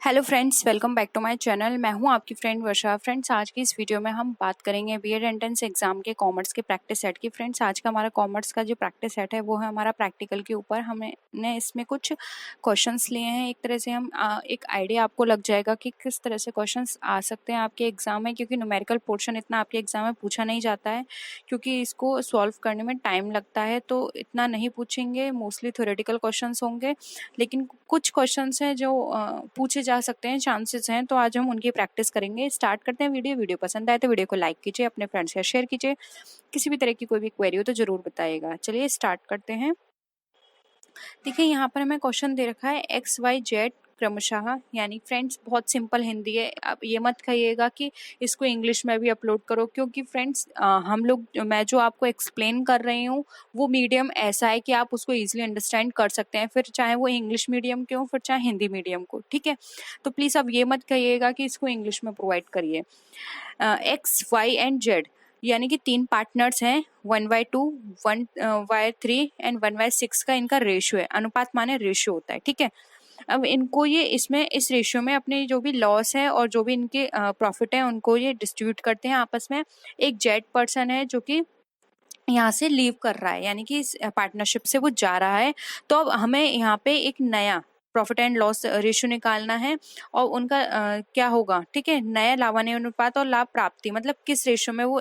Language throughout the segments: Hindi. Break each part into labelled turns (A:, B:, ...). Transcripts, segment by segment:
A: Hello friends, welcome back to my channel. मैं हूं आपकी फ्रेंड वर्षा। फ्रेंड्स, आज की इस वीडियो में हम बात करेंगे बीएड एंट्रेंस एग्जाम के कॉमर्स के प्रैक्टिस सेट की। फ्रेंड्स, आज का हमारा कॉमर्स का जो प्रैक्टिस सेट है वो है हमारा प्रैक्टिकल के ऊपर। हमने इसमें कुछ क्वेश्चंस लिए हैं। एक तरह से हम एक आइडिया आपको लग जाएगा कि किस तरह से क्वेश्चंस आ सकते हैं आपके एग्जाम में, क्योंकि न्यूमेरिकल पोर्शन इतना आपके एग्जाम में पूछा नहीं जाता है, क्योंकि इसको सॉल्व करने में टाइम लगता है, तो इतना नहीं पूछेंगे। मोस्टली थ्योरेटिकल क्वेश्चंस होंगे, लेकिन कुछ क्वेश्चंस हैं जो पूछे जा सकते हैं, चांसेस हैं, तो आज हम उनकी प्रैक्टिस करेंगे। स्टार्ट करते हैं। वीडियो पसंद आए तो वीडियो को लाइक कीजिए, अपने फ्रेंड्स के साथ शेयर कीजिए। किसी भी तरह की कोई भी क्वेरी हो तो जरूर बताइएगा। चलिए स्टार्ट करते हैं। देखिए, यहाँ पर हमें क्वेश्चन दे रखा है एक्स वाई जेड क्रमशः, यानी फ्रेंड्स बहुत सिंपल हिंदी है। आप ये मत कहिएगा कि इसको इंग्लिश में भी अपलोड करो, क्योंकि फ्रेंड्स मैं जो आपको एक्सप्लेन कर रही हूँ वो मीडियम ऐसा है कि आप उसको इजीली अंडरस्टैंड कर सकते हैं, फिर चाहे वो इंग्लिश मीडियम के हो, फिर चाहे हिंदी मीडियम को। ठीक है, तो प्लीज़ आप ये मत कहिएगा कि इसको इंग्लिश में प्रोवाइड करिए। एक्स वाई एंड जेड यानी कि 3 पार्टनर्स हैं, 1/2, 1/3 एंड 1/6 का इनका रेशियो है। अनुपात माने रेशियो होता है। ठीक है, अब इनको ये इस रेशियो में अपने जो भी लॉस है और जो भी इनके प्रॉफिट है उनको ये डिस्ट्रीब्यूट करते हैं आपस में। एक जेड पर्सन है जो कि यहाँ से लीव कर रहा है, यानी कि इस पार्टनरशिप से वो जा रहा है। तो अब हमें यहाँ पे एक नया प्रॉफिट एंड लॉस रेशियो निकालना है, और उनका क्या होगा। ठीक है, नया लाभान्वय अनुपात और लाभ प्राप्ति, मतलब किस रेशियो में वो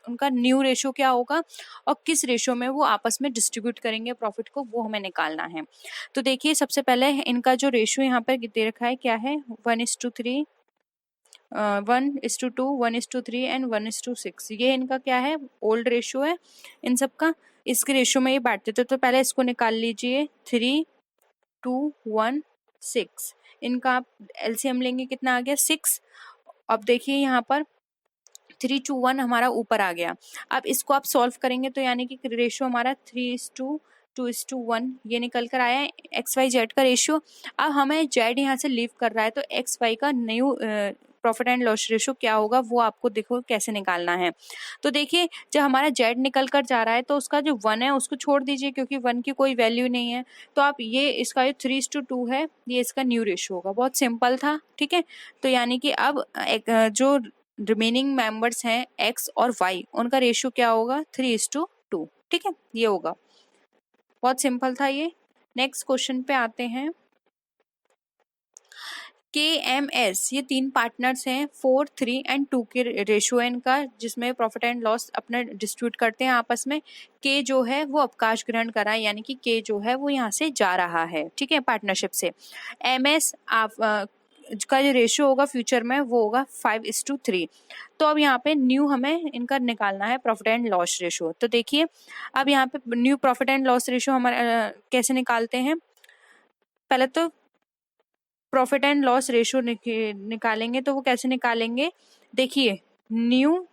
A: उनका न्यू रेशियो क्या होगा और किस रेशियो में वो आपस में डिस्ट्रीब्यूट करेंगे प्रॉफिट को, वो हमें निकालना है। तो देखिए, सबसे पहले इनका जो रेशियो यहाँ पर दे रखा है क्या है, 1:3, 1:2, 1:3 एंड 1:6। ये इनका क्या है, ओल्ड रेशियो है इन सब का। इसके रेशियो में ये बांटते थे, तो पहले इसको निकाल लीजिए। 3:2:1:6, इनका आप एलसीएम लेंगे, कितना आ गया, 6। अब देखिए यहाँ पर 3:1 हमारा ऊपर आ गया। अब इसको आप सॉल्व करेंगे तो यानी कि रेशियो हमारा 3:2:1 ये निकल कर आया है, एक्स वाई जेड का रेशियो। अब हमें जेड यहाँ से लीव कर रहा है, तो एक्स वाई का new profit and loss ratio क्या होगा वो आपको देखो कैसे निकालना है। तो देखिए, जब हमारा जेड निकल कर जा रहा है तो उसका जो 1 है उसको छोड़ दीजिए, क्योंकि 1 की कोई वैल्यू नहीं है। तो आप ये इसका 3:2 है, ये इसका न्यू रेशियो होगा। बहुत सिंपल था। ठीक है, तो यानी कि अब जो रिमेनिंग मेंबर्स हैं एक्स और वाई, उनका रेशियो क्या होगा, 3:2। ठीक है, ये होगा। बहुत सिंपल था ये। नेक्स्ट क्वेश्चन पे आते हैं। के एम एस, ये 3 पार्टनर्स हैं, 4, 3 एंड 2 के रेशियो है इनका, जिसमें प्रॉफिट एंड लॉस अपना डिस्ट्रीब्यूट करते हैं आपस में। के जो है वो अवकाश ग्रहण कर रहा है, यानी कि के जो है वो यहाँ से जा रहा है। ठीक है, पार्टनरशिप से। एम एस आप का जो रेशियो होगा फ्यूचर में वो होगा 5:3। तो अब यहाँ पे न्यू हमें इनका निकालना है प्रॉफिट एंड लॉस रेशियो। तो देखिए, अब यहाँ पे new profit and loss ratio हमारे कैसे निकालते हैं। पहले तो प्रॉफिट एंड लॉस रेशियो निकालेंगे, तो वो कैसे निकालेंगे, देखिए, न्यू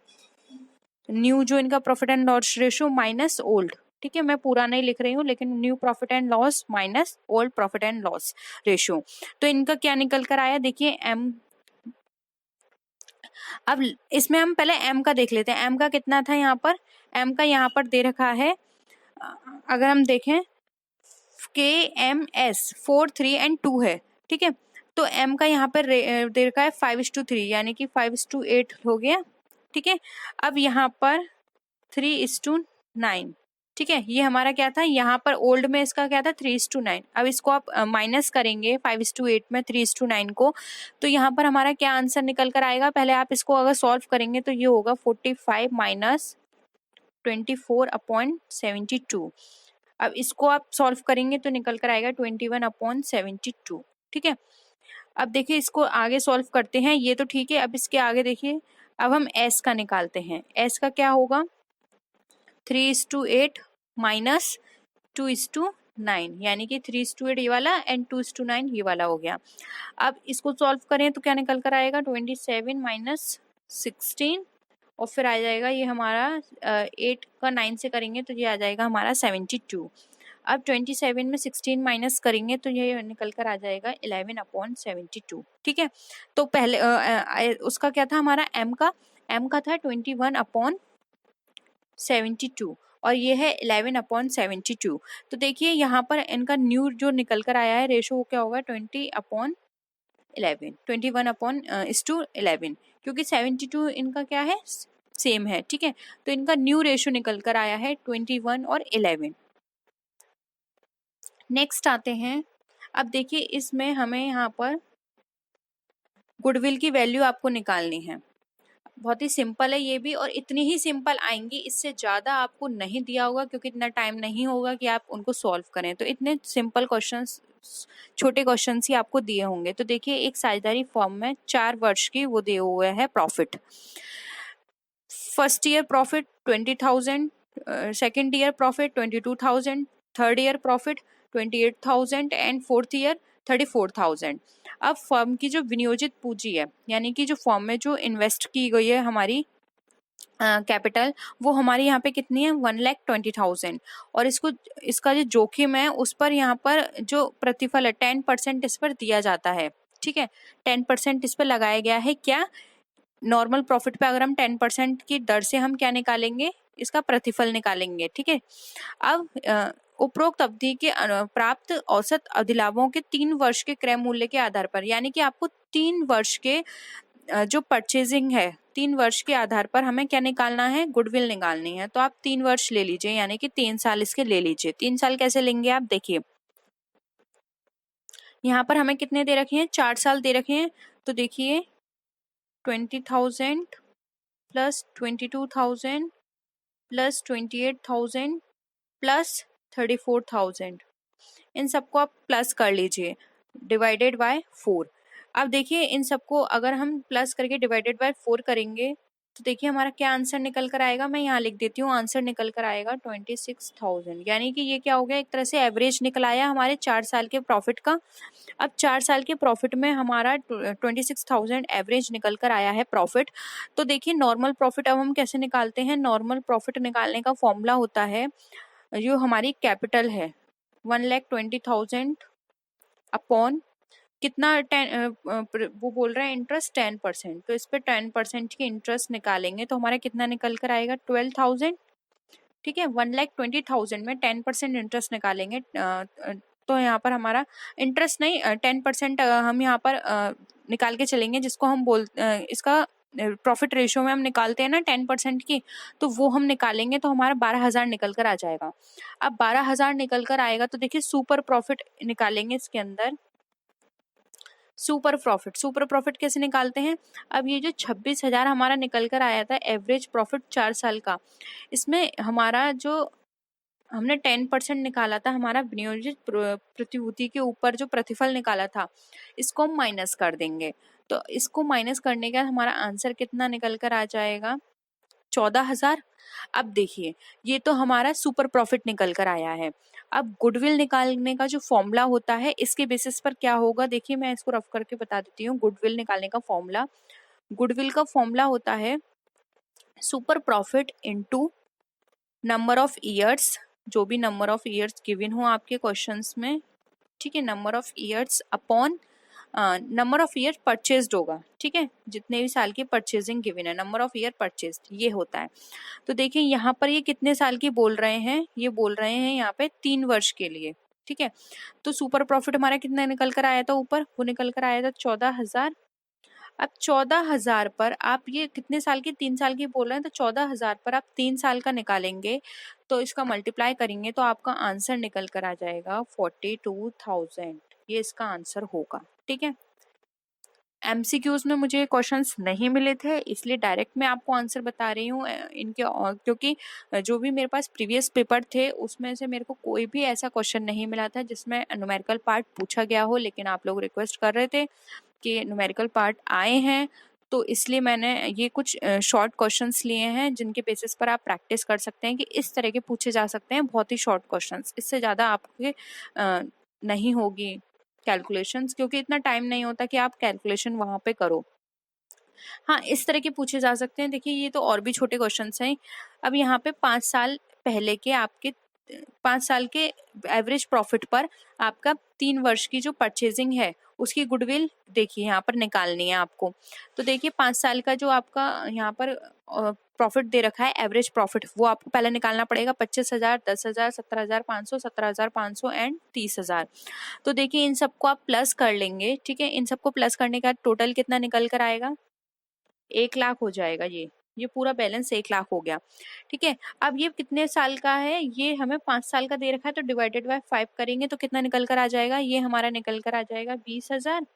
A: जो इनका profit and loss ratio minus old. ठीक है, मैं पूरा नहीं लिख रही हूँ, लेकिन new profit and loss minus old profit and loss ratio. तो इनका क्या निकल कर आया, देखिए एम। अब इसमें हम पहले एम का देख लेते हैं। एम का कितना था यहाँ पर, एम का यहाँ पर दे रखा है, अगर हम देखें, के एम एस 4, 3 एंड 2 है। ठीक है, तो एम का यहाँ पर दे रखा है 5:3, यानी कि 5:8 हो गया। ठीक है, अब यहाँ पर 3:9। ठीक है, ये हमारा क्या था, यहाँ पर ओल्ड में इसका क्या था, 3:9। अब इसको आप माइनस करेंगे 5:8 में 3:9 को, तो यहाँ पर हमारा क्या आंसर निकल कर आएगा। पहले आप इसको अगर सॉल्व करेंगे तो ये होगा 45 माइनस 24/72। अब इसको आप सॉल्व करेंगे तो निकल कर आएगा 21/72। ठीक है, अब देखिए इसको आगे सॉल्व करते हैं। ये तो ठीक है, अब इसके आगे देखिए, अब हम एस का निकालते हैं। एस का क्या होगा, 3:8 माइनस 2:9, यानी कि 3:8 ये वाला एंड 2:9 ये वाला हो गया। अब इसको सॉल्व करें तो क्या निकल कर आएगा, 27 माइनस 16, और फिर आ जाएगा ये हमारा 8 का 9 से करेंगे तो ये आ जाएगा हमारा 72। अब 27 में 16 माइनस करेंगे तो ये निकल कर आ जाएगा 11/72। ठीक है, तो पहले उसका क्या था हमारा, एम का था 21/72, और ये है 11/72। तो देखिए यहाँ पर इनका न्यू जो निकल कर आया है रेशो, क्या होगा, 20/72। 11, 21/11, क्योंकि 72 इनका क्या है, सेम है, ठीक है। तो इनका न्यू रेशियो निकल कर आया है 21 और 11। नेक्स्ट आते हैं, अब देखिए इसमें हमें यहाँ पर गुडविल की वैल्यू आपको निकालनी है। बहुत ही सिंपल है ये भी, और इतनी ही सिंपल आएंगी, इससे ज़्यादा आपको नहीं दिया होगा क्योंकि इतना टाइम नहीं होगा कि आप उनको सॉल्व करें। तो इतने सिंपल क्वेश्चंस, छोटे क्वेश्चंस ही आपको दिए होंगे। तो देखिए एक साझेदारी फॉर्म में 4 वर्ष की वो दिए हुए है profit. First year profit 20,000, second year profit 22,000, third year profit 28,000 and fourth year 34,000। अब फर्म की जो विनियोजित पूंजी है, यानी कि जो फर्म में जो इन्वेस्ट की गई है हमारी कैपिटल, वो हमारी यहाँ पे कितनी है, 1,20,000। और इसका जो जोखिम है उस पर यहाँ पर जो प्रतिफल है 10% इस पर दिया जाता है, ठीक है। 10% इस पर लगाया गया है। क्या, नॉर्मल प्रॉफिट पे अगर हम 10% की दर से हम क्या निकालेंगे, इसका प्रतिफल निकालेंगे, ठीक है। अब उपरोक्त अवधि के प्राप्त औसत अधिलाभों के 3 वर्ष के क्रय मूल्य के आधार पर, यानी कि आपको 3 वर्ष के जो परचेजिंग है 3 वर्ष के आधार पर हमें क्या निकालना है, गुडविल निकालनी है। तो आप 3 वर्ष ले लीजिए, यानी कि 3 साल इसके ले लीजिए। 3 साल कैसे लेंगे आप देखिए, यहाँ पर हमें कितने दे रखे हैं, 4 साल दे रखे हैं। तो देखिए 20,000 प्लस 22,000 प्लस 28,000 प्लस 34,000, इन सबको आप प्लस कर लीजिए, डिवाइडेड बाय 4। अब देखिए इन सबको अगर हम प्लस करके डिवाइडेड बाय 4 करेंगे तो देखिए हमारा क्या आंसर निकल कर आएगा। मैं यहाँ लिख देती हूँ, आंसर निकल कर आएगा 26,000। यानी कि ये क्या हो गया, एक तरह से एवरेज निकल आया हमारे 4 साल के प्रॉफिट का। अब 4 साल के प्रॉफिट में हमारा 26,000 एवरेज निकल कर आया है प्रॉफिट। तो देखिए नॉर्मल प्रॉफिट अब हम कैसे निकालते हैं, नॉर्मल प्रॉफिट निकालने का फॉर्मूला होता है, जो हमारी कैपिटल है 1,20,000 अपॉन कितना, वो बोल रहा है इंटरेस्ट 10%, तो इस पे 10% की इंटरेस्ट निकालेंगे तो हमारा कितना निकल कर आएगा, 12,000, ठीक है। 1,20,000 में 10% इंटरेस्ट निकालेंगे, तो यहाँ पर हमारा इंटरेस्ट नहीं, 10% हम यहाँ पर निकाल के चलेंगे, जिसको हम इसका प्रॉफिट रेशियो में हम निकालते हैं ना 10% की, तो वो हम निकालेंगे तो हमारा 12,000 निकल कर आ जाएगा। अब 12,000 निकल कर आएगा तो देखिए सुपर प्रॉफिट निकालेंगे इसके अंदर। सुपर प्रॉफिट कैसे निकालते हैं, अब ये जो 26,000 हमारा निकल कर आया था एवरेज प्रॉफिट 4 साल का, इसमें हमारा जो हमने 10% निकाला था, हमारा विनियोजित प्रतिभूति के ऊपर जो प्रतिफल निकाला था, इसको हम माइनस कर देंगे। तो इसको माइनस करने का हमारा आंसर कितना निकल कर आ जाएगा, 14,000। अब देखिए ये तो हमारा सुपर प्रॉफिट निकल कर आया है। अब गुडविल निकालने का जो फॉर्मूला होता है, इसके बेसिस पर क्या होगा, देखिए मैं इसको रफ करके बता देती हूँ। गुडविल निकालने का फॉर्मूला, गुडविल का फॉर्मूला होता है super profit into number of years, जो भी नंबर ऑफ ईयर्स गिवन हो आपके क्वेश्चंस में, ठीक है, number of years upon number of year purchased होगा, ठीक है, जितने भी साल की परचेजिंग गिवन है, नंबर ऑफ ईयर परचेज्ड ये होता है। तो देखिए यहाँ पर ये कितने साल की बोल रहे हैं, ये बोल रहे हैं यहाँ पे 3 वर्ष के लिए, ठीक है। तो सुपर प्रॉफिट हमारा कितना निकल कर आया था ऊपर, वो निकल कर आया था 14,000। अब 14,000 पर आप ये कितने साल की, 3 साल की बोल रहे हैं, तो 14,000 पर आप 3 साल का निकालेंगे तो इसका मल्टीप्लाई करेंगे तो आपका आंसर निकल कर आ जाएगा 42,000। ये इसका आंसर होगा, ठीक है। एमसीक्यूज में मुझे क्वेश्चंस नहीं मिले थे, इसलिए डायरेक्ट मैं आपको आंसर बता रही हूँ इनके, क्योंकि जो भी मेरे पास प्रीवियस पेपर थे उसमें से मेरे को कोई भी ऐसा क्वेश्चन नहीं मिला था जिसमें न्यूमेरिकल पार्ट पूछा गया हो, लेकिन आप लोग रिक्वेस्ट कर रहे थे कि न्यूमेरिकल पार्ट आए हैं, तो इसलिए मैंने ये कुछ शॉर्ट क्वेश्चंस लिए हैं जिनके बेसिस पर आप प्रैक्टिस कर सकते हैं कि इस तरह के पूछे जा सकते हैं, बहुत ही शॉर्ट क्वेश्चंस, इससे ज़्यादा आपके नहीं होगी कैलकुलेशंस, क्योंकि इतना टाइम नहीं होता कि आप कैलकुलेशन वहाँ पे करो। हाँ, इस तरह के पूछे जा सकते हैं। देखिए ये तो और भी छोटे क्वेश्चंस हैं। अब यहाँ पे 5 साल पहले के आपके 5 साल के एवरेज प्रॉफिट पर आपका 3 वर्ष की जो परचेजिंग है उसकी गुडविल देखिए यहाँ पर निकालनी है आपको। तो देखिए 5 साल का जो आपका यहाँ पर प्रॉफिट दे रखा है एवरेज प्रॉफिट, वो आपको पहले निकालना पड़ेगा। 25,000, 10,000, 17,500, 17,500 एंड 30,000। तो देखिए इन सबको आप प्लस कर लेंगे, ठीक है। इन सबको प्लस करने का टोटल कितना निकल कर आएगा, 1 लाख हो जाएगा। ये पूरा बैलेंस 1 लाख हो गया, ठीक है। अब ये कितने साल का है, ये हमें 5 साल का दे रखा है, तो डिवाइडेड बाय 5 करेंगे तो कितना निकल कर आ जाएगा, ये हमारा निकल कर आ जाएगा 20,000।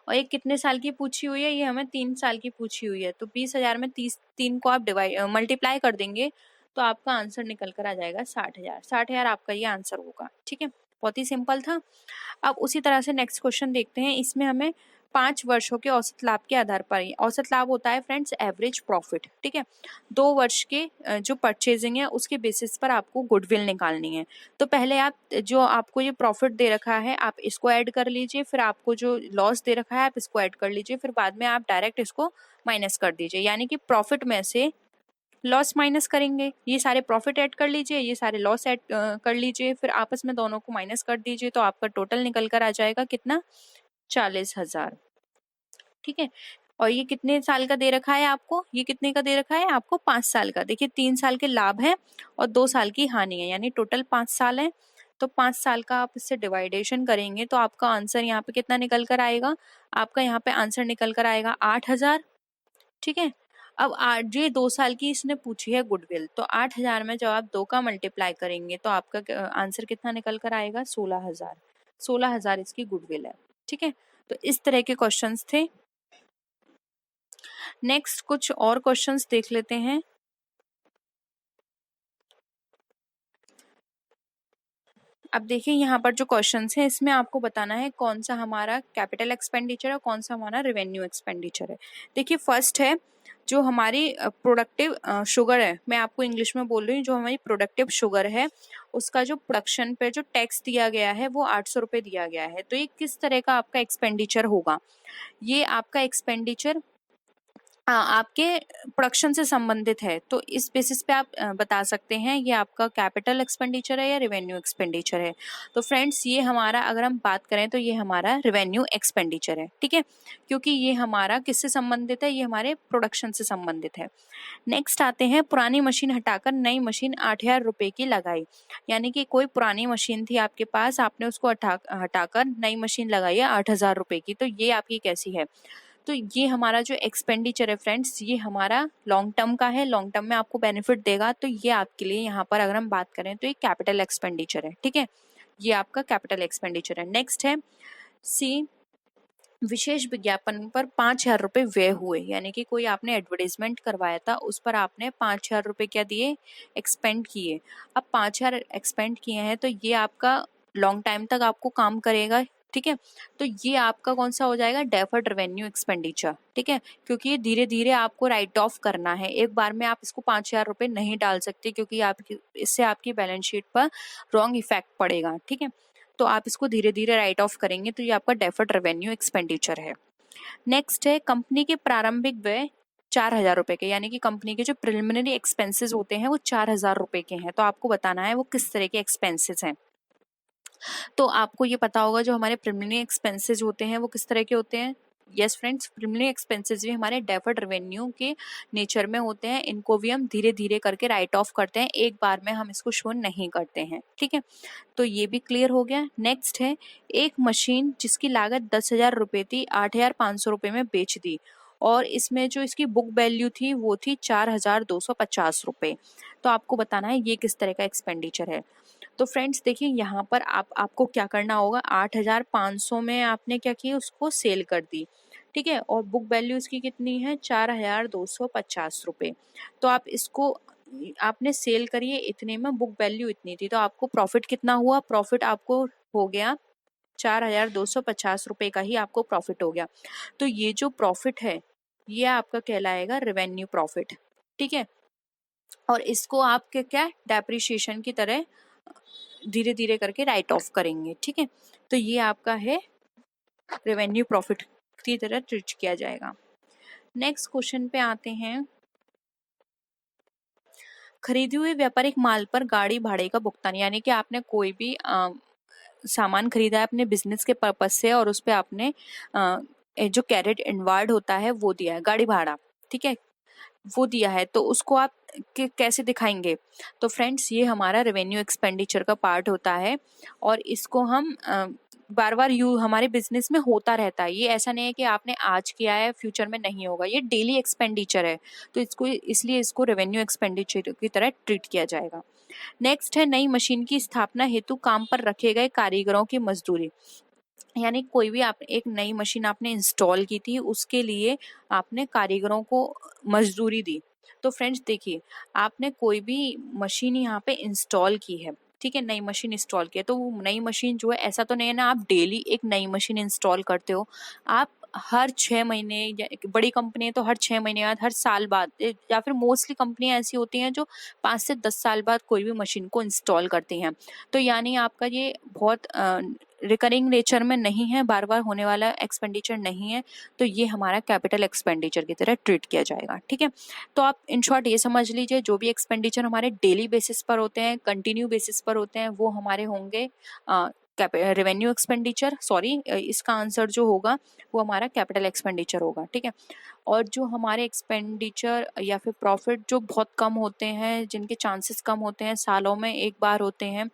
A: और ये कितने साल की पूछी हुई है, ये हमें 3 साल की पूछी हुई है। तो 20,000 में 3 को आप मल्टीप्लाई कर देंगे तो आपका आंसर निकल कर आ जाएगा 60,000। 60,000 आपका ये आंसर होगा, ठीक है। बहुत ही सिंपल था। अब उसी तरह से नेक्स्ट क्वेश्चन देखते हैं। इसमें हमें 5 वर्षों के औसत लाभ के आधार पर, औसत लाभ होता है फ्रेंड्स एवरेज प्रॉफिट, ठीक है। 2 वर्ष के जो परचेजिंग है उसके बेसिस पर आपको गुडविल निकालनी है। तो पहले आप जो आपको ये प्रॉफिट दे रखा है आप इसको ऐड कर लीजिए, फिर आपको जो लॉस दे रखा है आप इसको ऐड कर लीजिए, फिर बाद में आप डायरेक्ट इसको माइनस कर दीजिए। यानी कि प्रॉफिट में से लॉस माइनस करेंगे, ये सारे प्रॉफिट ऐड कर लीजिए, ये सारे लॉस ऐड कर लीजिए, फिर आपस में दोनों को माइनस कर दीजिए, तो आपका टोटल निकल कर आ जाएगा कितना, 40,000, ठीक है। और ये कितने साल का दे रखा है आपको, ये कितने का दे रखा है आपको, 5 साल का। देखिए 3 साल के लाभ है और 2 साल की हानि है, यानी टोटल 5 साल है। तो 5 साल का आप इससे डिवाइडेशन करेंगे तो आपका आंसर यहाँ पे कितना निकल कर आएगा, आपका यहाँ पे आंसर निकल कर आएगा 8,000, ठीक है। अब ये 2 साल की इसने पूछी है गुडविल, तो 8,000 में जब आप 2 का मल्टीप्लाई करेंगे तो आपका आंसर कितना निकल कर आएगा, 16,000। 16,000 इसकी गुडविल है, ठीक है। तो इस तरह के क्वेश्चंस थे। नेक्स्ट कुछ और क्वेश्चंस देख लेते हैं। अब देखिए यहाँ पर जो क्वेश्चंस है इसमें आपको बताना है कौन सा हमारा कैपिटल एक्सपेंडिचर है, कौन सा हमारा रेवेन्यू एक्सपेंडिचर है। देखिए फर्स्ट है जो हमारी प्रोडक्टिव शुगर है, मैं आपको इंग्लिश में बोल रही हूँ, जो हमारी प्रोडक्टिव शुगर है उसका जो प्रोडक्शन पे जो टैक्स दिया गया है वो 800 रुपये दिया गया है। तो ये किस तरह का आपका एक्सपेंडिचर होगा, ये आपका एक्सपेंडिचर आपके प्रोडक्शन से संबंधित है, तो इस बेसिस पे आप बता सकते हैं ये आपका कैपिटल एक्सपेंडिचर है या रेवेन्यू एक्सपेंडिचर है। तो फ्रेंड्स ये हमारा, अगर हम बात करें तो ये हमारा रेवेन्यू एक्सपेंडिचर है, ठीक है, क्योंकि ये हमारा किससे संबंधित है, ये हमारे प्रोडक्शन से संबंधित है। नेक्स्ट आते हैं, पुरानी मशीन हटाकर नई मशीन 8,000 रुपए की लगाई। यानी कि कोई पुरानी मशीन थी आपके पास, आपने उसको हटाकर नई मशीन लगाई है 8,000 रुपए की, तो ये आपकी कैसी है। तो ये हमारा जो एक्सपेंडिचर है फ्रेंड्स, ये हमारा लॉन्ग टर्म का है, लॉन्ग टर्म में आपको बेनिफिट देगा, तो ये आपके लिए यहाँ पर अगर हम बात करें तो ये कैपिटल एक्सपेंडिचर है, ठीक है, ये आपका कैपिटल एक्सपेंडिचर है। नेक्स्ट है सी, विशेष विज्ञापन पर 5,000 रुपये व्यय हुए, यानी कि कोई आपने एडवर्टाइजमेंट करवाया था उस पर आपने 5,000 रुपये क्या दिए, एक्सपेंड किए। अब 5,000 एक्सपेंड किए हैं तो ये आपका लॉन्ग टाइम तक आपको काम करेगा, ठीक है। तो ये आपका कौन सा हो जाएगा, डेफर्ड रेवेन्यू एक्सपेंडिचर, ठीक है, क्योंकि ये धीरे धीरे आपको राइट ऑफ करना है, एक बार में आप इसको 5,000 रुपये नहीं डाल सकते, क्योंकि आपकी इससे आपकी बैलेंस शीट पर रॉन्ग इफेक्ट पड़ेगा, ठीक है। तो आप इसको धीरे धीरे राइट ऑफ करेंगे, तो ये आपका डेफर्ड रेवेन्यू एक्सपेंडिचर है। नेक्स्ट है, कंपनी के प्रारंभिक व्यय 4,000 रुपए के, यानी कि कंपनी के जो प्रिलिमिनरी एक्सपेंसेस होते हैं वो 4,000 रुपए के हैं, तो आपको बताना है वो किस तरह के एक्सपेंसेस हैं। तो आपको ये पता होगा जो हमारे प्रिलिमिनरी एक्सपेंसेस होते हैं वो किस तरह के होते हैं। यस फ्रेंड्स, प्रिलिमिनरी एक्सपेंसेस भी हमारे डेफर्ड रेवेन्यू के नेचर में होते हैं, इनको भी हम धीरे धीरे करके राइट ऑफ करते हैं, एक बार में हम इसको शो नहीं करते हैं, ठीक है। तो ये भी क्लियर हो गया। नेक्स्ट है, एक मशीन जिसकी लागत 10,000 रुपये थी 8,500 रुपये में बेच दी, और इसमें जो इसकी बुक वैल्यू थी वो थी 4,250 रुपये। तो आपको बताना है ये किस तरह का एक्सपेंडिचर है। तो फ्रेंड्स देखिए यहाँ पर आपको क्या करना होगा, 8,500 में आपने क्या किया, उसको सेल कर दी, ठीक है, और बुक वैल्यू इसकी कितनी है, 4,250 रुपये। तो आप इसको आपने सेल करिए इतने में, बुक वैल्यू इतनी थी, तो आपको प्रॉफिट कितना हुआ, प्रॉफिट आपको हो गया 4,250 रुपये का ही आपको प्रॉफिट हो गया। तो ये जो प्रॉफिट है ये आपका कहलाएगा रेवेन्यू प्रॉफिट, ठीक है। और इसको आप क्या डेप्रिसिएशन की तरह धीरे धीरे करके राइट ऑफ करेंगे, ठीक है। तो ये आपका है रेवेन्यू प्रॉफिट की तरह ट्रीट किया जाएगा। नेक्स्ट क्वेश्चन पे आते हैं, खरीदे हुए व्यापारिक माल पर गाड़ी भाड़े का भुगतान, यानी कि आपने कोई भी सामान खरीदा है अपने बिजनेस के पर्पज से और उस पर आपने जो कैरेट इनवार्ड होता है वो दिया है, गाड़ी भाड़ा, ठीक है। वो दिया है, तो उसको आप कैसे दिखाएंगे? तो फ्रेंड्स ये हमारा रेवेन्यू एक्सपेंडिचर का पार्ट होता है, और इसको हम बार बार यू हमारे बिजनेस में होता रहता है। ये ऐसा नहीं है कि आपने आज किया है फ्यूचर में नहीं होगा, ये डेली एक्सपेंडिचर है, तो इसको इसलिए इसको रेवेन्यू एक्सपेंडिचर की तरह ट्रीट किया जाएगा। नेक्स्ट है नई मशीन की स्थापना हेतु काम पर रखे गए कारीगरों की मजदूरी। यानी कोई भी आप एक नई मशीन आपने इंस्टॉल की थी, उसके लिए आपने कारीगरों को मजदूरी दी। तो फ्रेंड्स देखिए, आपने कोई भी मशीन यहाँ पे इंस्टॉल की है, ठीक है, नई मशीन इंस्टॉल की है, तो वो नई मशीन जो है, ऐसा तो नहीं है ना आप डेली एक नई मशीन इंस्टॉल करते हो। आप हर 6 महीने, या एक बड़ी कंपनी है तो हर 6 महीने बाद, हर साल बाद, या फिर मोस्टली कंपनियां ऐसी होती हैं जो 5 से 10 साल बाद कोई भी मशीन को इंस्टॉल करती हैं। तो यानी आपका ये बहुत रिकरिंग नेचर में नहीं है, बार बार होने वाला एक्सपेंडिचर नहीं है, तो ये हमारा कैपिटल एक्सपेंडिचर की तरह ट्रीट किया जाएगा। ठीक है, तो आप इन शॉर्ट ये समझ लीजिए, जो भी एक्सपेंडिचर हमारे डेली बेसिस पर होते हैं, कंटिन्यू बेसिस पर होते हैं, वो हमारे होंगे रेवेन्यू एक्सपेंडिचर, सॉरी, इसका आंसर जो होगा वो हमारा कैपिटल एक्सपेंडिचर होगा। ठीक है, और जो हमारे एक्सपेंडिचर या फिर प्रॉफिट जो बहुत कम होते हैं, जिनके चांसेस कम होते हैं, सालों में एक बार होते हैं,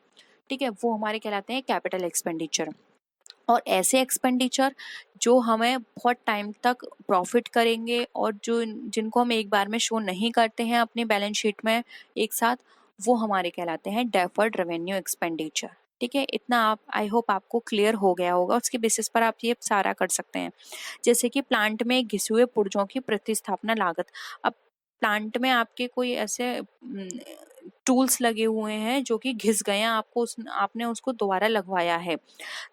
A: ठीक है, वो हमारे कहलाते हैं कैपिटल एक्सपेंडिचर। और ऐसे एक्सपेंडिचर जो हमें बहुत टाइम तक प्रॉफिट करेंगे, और जो जिनको हम एक बार में शो नहीं करते हैं अपनी बैलेंस शीट में एक साथ, वो हमारे कहलाते हैं डेफर्ड रेवेन्यू एक्सपेंडिचर। ठीक है, इतना आप, आई होप आपको क्लियर हो गया होगा। उसके बेसिस पर आप ये सारा कर सकते हैं। जैसे कि प्लांट में घिसे हुए पुर्जों की प्रतिस्थापना लागत। अब प्लांट में आपके कोई ऐसे टूल्स लगे हुए हैं जो कि घिस गए हैं, आपने उसको दोबारा लगवाया है।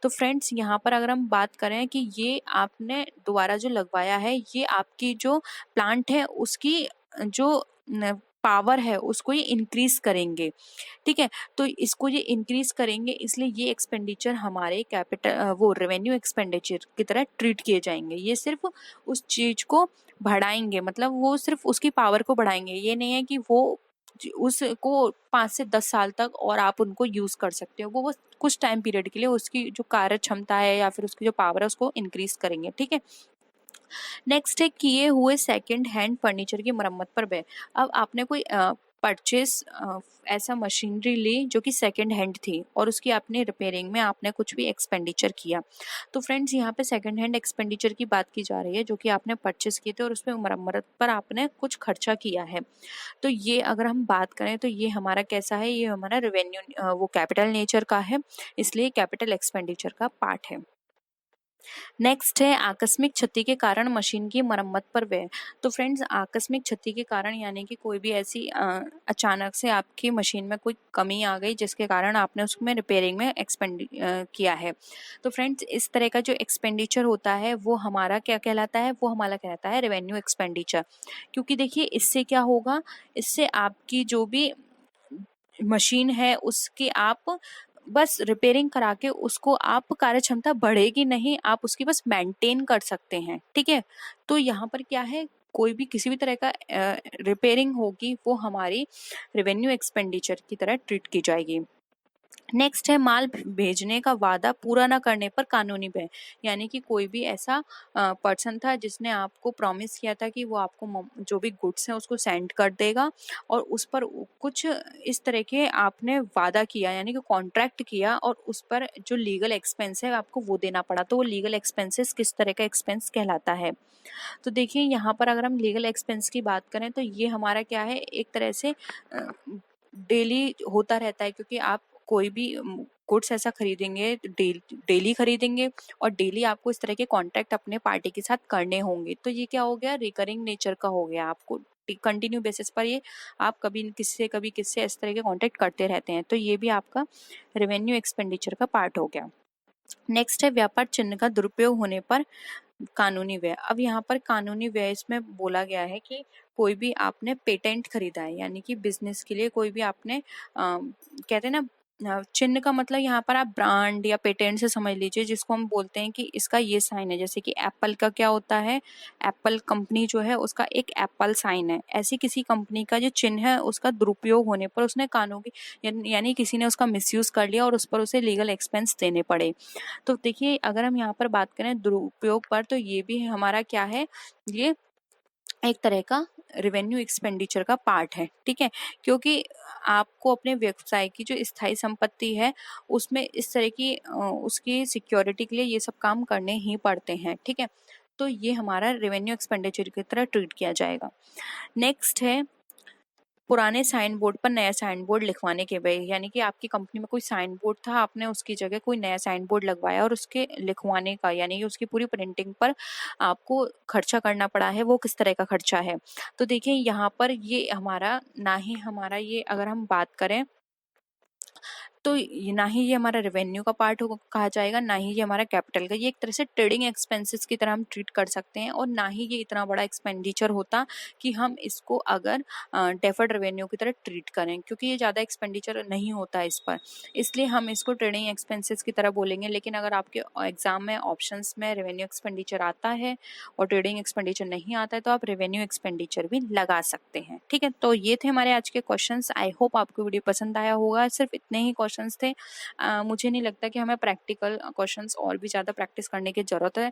A: तो फ्रेंड्स यहाँ पर अगर हम बात करें कि ये आपने दोबारा जो लगवाया है, ये आपकी जो प्लांट है उसकी जो पावर है उसको ये इंक्रीज करेंगे। ठीक है, तो इसको ये इंक्रीज करेंगे, इसलिए ये एक्सपेंडिचर हमारे कैपिटल वो रेवेन्यू एक्सपेंडिचर की तरह ट्रीट किए जाएंगे। ये सिर्फ उस चीज को बढ़ाएंगे, मतलब वो सिर्फ उसकी पावर को बढ़ाएंगे। ये नहीं है कि वो उसको 5 से 10 साल तक और आप उनको यूज कर सकते हो, वो कुछ टाइम पीरियड के लिए उसकी जो कार्य क्षमता है या फिर उसकी जो पावर है उसको इंक्रीज करेंगे। ठीक है, नेक्स्ट है किए हुए सेकंड हैंड फर्नीचर की मरम्मत पर व्यय। अब आपने कोई परचेस ऐसा मशीनरी ली जो कि सेकंड हैंड थी, और उसकी आपने रिपेयरिंग में आपने कुछ भी एक्सपेंडिचर किया। तो फ्रेंड्स यहाँ पे सेकंड हैंड एक्सपेंडिचर की बात की जा रही है, जो कि आपने परचेस किए थे और उसमें मरम्मत पर आपने कुछ खर्चा किया है। तो ये अगर हम बात करें तो ये हमारा कैसा है, ये हमारा रेवेन्यू वो कैपिटल नेचर का है, इसलिए कैपिटल एक्सपेंडिचर का पार्ट है। नेक्स्ट है आकस्मिक क्षति के कारण मशीन की मरम्मत पर व्यय। तो फ्रेंड्स आकस्मिक क्षति के कारण यानी कि कोई भी ऐसी अचानक से आपकी मशीन में कोई कमी आ गई जिसके कारण आपने उसमें रिपेयरिंग में एक्सपेंड किया है। तो फ्रेंड्स इस तरह का जो एक्सपेंडिचर होता है वो हमारा क्या कहलाता है, वो हमारा कहलाता है रेवेन्यू एक्सपेंडिचर। क्योंकि देखिए इससे क्या होगा, इससे आपकी जो भी मशीन है उसकी आप बस रिपेयरिंग करा के उसको आप कार्य क्षमता बढ़ेगी नहीं, आप उसकी बस मेंटेन कर सकते हैं। ठीक है, तो यहाँ पर क्या है, कोई भी किसी भी तरह का रिपेयरिंग होगी वो हमारी रेवेन्यू एक्सपेंडिचर की तरह ट्रीट की जाएगी। नेक्स्ट है माल भेजने का वादा पूरा न करने पर कानूनी व्यय। यानी कि कोई भी ऐसा पर्सन था जिसने आपको प्रॉमिस किया था कि वो आपको जो भी गुड्स हैं उसको सेंड कर देगा, और उस पर कुछ इस तरह के आपने वादा किया, यानी कि कॉन्ट्रैक्ट किया, और उस पर जो लीगल एक्सपेंस है आपको वो देना पड़ा। तो वो लीगल एक्सपेंसेस किस तरह का एक्सपेंस कहलाता है? तो देखिए यहाँ पर अगर हम लीगल एक्सपेंस की बात करें तो ये हमारा क्या है, एक तरह से डेली होता रहता है, क्योंकि आप कोई भी गुड्स ऐसा खरीदेंगे डेली खरीदेंगे, और डेली आपको इस तरह के कॉन्टैक्ट अपने पार्टी के साथ करने होंगे। तो ये क्या हो गया, रिकरिंग नेचर का हो गया। आपको कंटिन्यू बेसिस पर ये आप कभी किससे इस तरह के कॉन्टैक्ट करते रहते हैं, तो ये भी आपका रेवेन्यू एक्सपेंडिचर का पार्ट हो गया। नेक्स्ट है व्यापार चिन्ह का दुरुपयोग होने पर कानूनी व्यय। अब यहाँ पर कानूनी व्यय इसमें बोला गया है कि कोई भी आपने पेटेंट खरीदा है, यानी कि बिजनेस के लिए कोई भी आपने कहते हैं ना, चिन्ह का मतलब यहाँ पर आप ब्रांड या पेटेंट से समझ लीजिए, जिसको हम बोलते हैं कि इसका ये साइन है। जैसे कि एप्पल का क्या होता है, एप्पल कंपनी जो है उसका एक एप्पल साइन है। ऐसी किसी कंपनी का जो चिन्ह है उसका दुरुपयोग होने पर उसने कानूनी यानी किसी ने उसका मिसयूज कर लिया और उस पर उसे लीगल एक्सपेंस देने पड़े। तो देखिए अगर हम यहाँ पर बात करें दुरुपयोग पर, तो ये भी हमारा क्या है, ये एक तरह का रेवेन्यू एक्सपेंडिचर का पार्ट है, ठीक है, क्योंकि आपको अपने व्यवसाय की जो स्थायी संपत्ति है उसमें इस तरह की उसकी सिक्योरिटी के लिए ये सब काम करने ही पड़ते हैं, ठीक है। तो ये हमारा रेवेन्यू एक्सपेंडिचर की तरह ट्रीट किया जाएगा। नेक्स्ट है पुराने साइन बोर्ड पर नया साइन बोर्ड लिखवाने के वे, यानी कि आपकी कंपनी में कोई साइन बोर्ड था, आपने उसकी जगह कोई नया साइन बोर्ड लगवाया और उसके लिखवाने का यानी कि उसकी पूरी प्रिंटिंग पर आपको खर्चा करना पड़ा है, वो किस तरह का खर्चा है। तो देखिए यहाँ पर ये हमारा ना ही हमारा ये अगर हम बात करें तो ना ही ये हमारा रेवेन्यू का पार्ट कहा जाएगा, ना ही ये हमारा कैपिटल का। ये एक तरह से ट्रेडिंग एक्सपेंसेस की तरह हम ट्रीट कर सकते हैं और ना ही ये इतना बड़ा एक्सपेंडिचर होता कि हम इसको अगर डेफर्ड रेवेन्यू की तरह ट्रीट करें, क्योंकि ये ज़्यादा एक्सपेंडिचर नहीं होता इस पर, इसलिए हम इसको ट्रेडिंग एक्सपेंसेस की तरह बोलेंगे। लेकिन अगर आपके एग्जाम में ऑप्शंस में रेवेन्यू एक्सपेंडिचर आता है और ट्रेडिंग एक्सपेंडिचर नहीं आता है तो आप रेवेन्यू एक्सपेंडिचर भी लगा सकते हैं, ठीक है। तो ये थे हमारे आज के क्वेश्चंस। आई होप आपको वीडियो पसंद आया होगा। सिर्फ इतने ही क्वेश्चंस थे। मुझे नहीं लगता कि हमें प्रैक्टिकल क्वेश्चंस और भी ज़्यादा प्रैक्टिस करने की ज़रूरत है।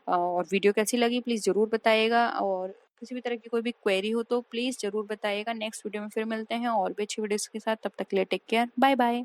A: और वीडियो कैसी लगी प्लीज़ ज़रूर बताइएगा, और किसी भी तरह की कोई भी क्वेरी हो तो प्लीज़ ज़रूर बताइएगा। नेक्स्ट वीडियो में फिर मिलते हैं और भी अच्छी वीडियोज़ के साथ। तब तक के लिए टेक केयर, बाय बाय।